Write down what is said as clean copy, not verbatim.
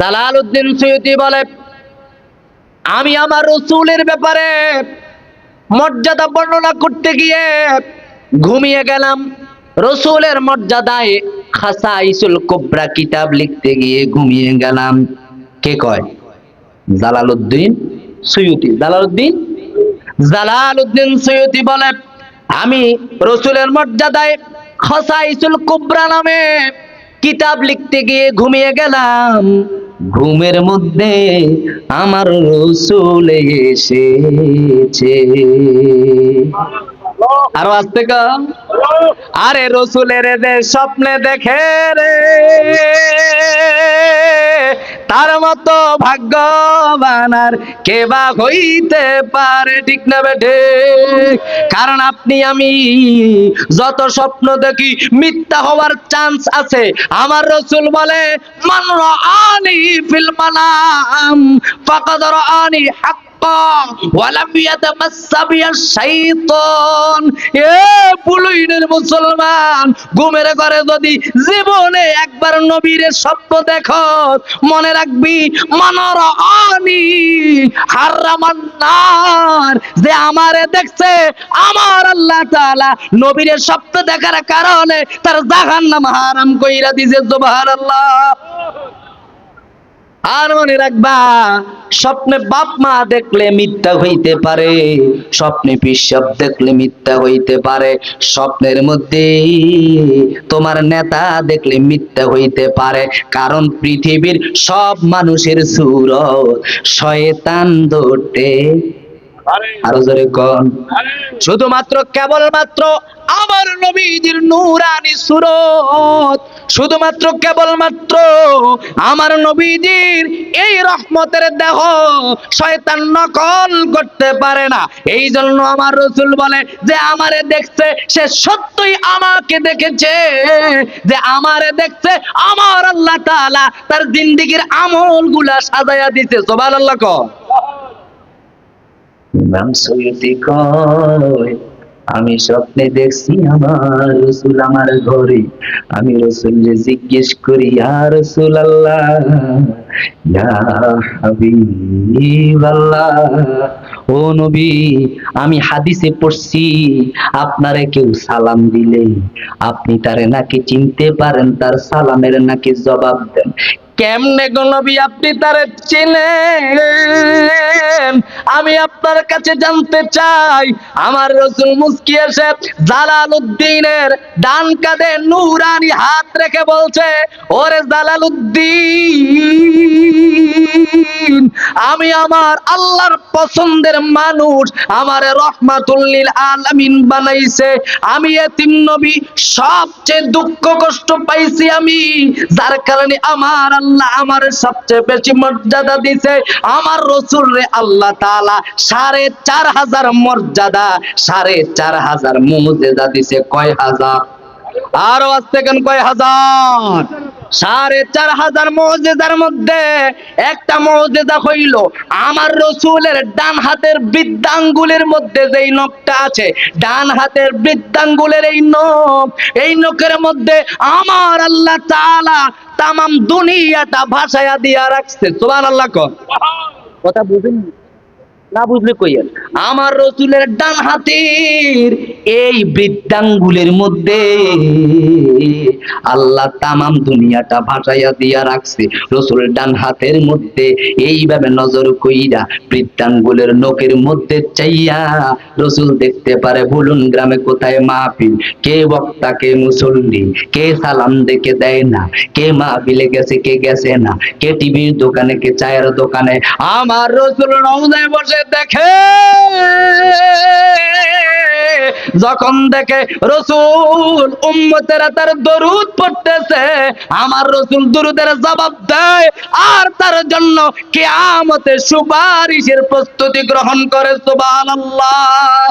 Jalaluddin Suyuti বলে, আমি আমার রাসূলের ব্যাপারে মর্যাদা বর্ণনা করতে গিয়ে ঘুমিয়ে গেলাম। রাসূলের মর্যাদায় খাসাইসুল কুবরা কিতাব লিখতে গিয়ে ঘুমিয়ে গেলাম। কে কয়? Jalaluddin Suyuti. জালালউদ্দিন সুয়ুতি বলে, আমি রাসূলের মর্যাদায় খাসাইসুল কুবরা নামে কিতাব লিখতে গিয়ে ঘুমিয়ে গেলাম। ঘুমের মধ্যে আমার রাসূল এসেছে। আরো আস্তে কা। আরে রাসূলের যে স্বপ্নে দেখে রে, তার মতো ভাগ্যবান আর কে বা হইতে পারে? ঠিক না বেঠে? কারণ আপনি আমি যত স্বপ্ন দেখি মিথ্যা হওয়ার চান্স আছে। আমার রাসূল বলে, মান রাআনি ফিল মানাম ফাকাদ রাআনি হাক্কা ওয়া লাম ইয়াতামাসসা বিয়াশ শাইতান। এ বুলইনের মুসলমান, ঘুমের ঘরে যদি জীবনে একবার নবীর স্বপ্ন দেখো, মনে রাখবি মান রাআনি হারামান নার, যে আমারে দেখছে আমার আল্লাহ তাআলা নবীর স্বপ্ন দেখার কারণে তার জাহান্নাম হারাম কইরা দিয়েছে। সুবহানাল্লাহ। আর মনে রাখবা, স্বপ্নে বাপ মা দেখলে মিথ্যা হইতে পারে, স্বপ্নে পিসাব দেখলে মিথ্যা হইতে পারে, স্বপ্নের মধ্যে তোমার নেতা দেখলে মিথ্যা হইতে পারে। কারণ পৃথিবীর সব মানুষের সুরত শয়তান ধরতে, আরো জোরে কোন, শুধুমাত্র কেবলমাত্র আমার নবীজির নূরানি সুরত, শুধুমাত্র কেবলমাত্র আমার নবীজির এই রহমতের দেহ শয়তান নকল করতে পারে না। এই জন্য আমার রাসূল বলে, যে আমারে দেখছে সে সত্যই আমাকে দেখেছে, যে আমারে দেখছে আমার আল্লাহ তাআলা তার জিন্দেগীর আমলগুলা সাজায়া দিতে। সুবহানাল্লাহ কও। ইমাম সুয়ুতি কয়, আমি স্বপ্নে দেখছি আমার রাসূল আমার ঘরে। আমি রাসূলকে জিজ্ঞেস করি, ইয়া রাসূলুল্লাহ, ইয়া হাবিবাল্লাহ, ও নবী, আমি হাদিসে পড়ছি আপনারে কেউ সালাম দিলে আপনি তারে নাকি চিনতে পারেন, তার সালামের নাকি জবাব দেন। কেমনে গো নবী আপনি তারে চিনেন? আমি আপনার কাছে জানতে চাই। আমার রাসূল মুস্কি এসে জালালউদ্দিনের ডান কাঁধে নূরানি হাত রেখে বলছে, ওরে জালালউদ্দিন, আমি আমার আল্লাহর পছন্দের মানুষ, আমারে রহমাতুল লিল আলামিন বানাইছে। আমি এতিম নবী, সবচেয়ে দুঃখ কষ্ট পাইছি আমি, যার কারণে আমার আল্লাহ আমার সবচেয়ে বেশি মর্যাদা দিছে। আমার রাসূল রে আল্লাহ তাআলা ৪৫০০ মর্যাদা, ৪৫০০ মুজিজা দিছে। কয় হাজার? আরো আস্তে কেন, কয় হাজার? ৪৫০০ মুজিজার মধ্যে একটা মুজিজা হইল আমার রাসূলের ডান হাতের বৃদ্ধাঙ্গুলের মধ্যে যেই নখটা আছে, ডান হাতের বৃদ্ধাঙ্গুলের এই নখ, এই নখের মধ্যে আমার আল্লাহ তাআলা তামাম দুনিয়াটা ভাসায়া দিয়া রাখছে। সুবহানাল্লাহ কও। কথা বুঝেন না? বুঝলে কইয়েন। আমার রাসূলের ডান হাতের এই বৃদ্ধাঙ্গুলের মধ্যে আল্লাহ তামাম দুনিয়াটা ভাসাইয়া দিয়া রাখছে। রাসূল ডান হাতের মধ্যে এইভাবে নজর কইরা বৃদ্ধাঙ্গুলের নখের মধ্যে চাইয়া রাসূল দেখতে পারে বলুন গ্রামে কোথায় মাহফিল, কে বক্তা, কে মুসল্লি, কে সালাম দেখে দেয় না, কে মাহফিলে গেছে, কে গেছে না, কে টিভির দোকানে, কে চায়ের দোকানে। আমার রাসূল রওজায় বসে দেখে, যখন দেখে রাসূল উম্মতেরা তার দরুদ পড়তেছে, আমার রাসূল দরুদের জবাব দেয় আর তার জন্য কিয়ামতে সুপারিশের প্রস্তুতি গ্রহণ করে। সুবহানাল্লাহ।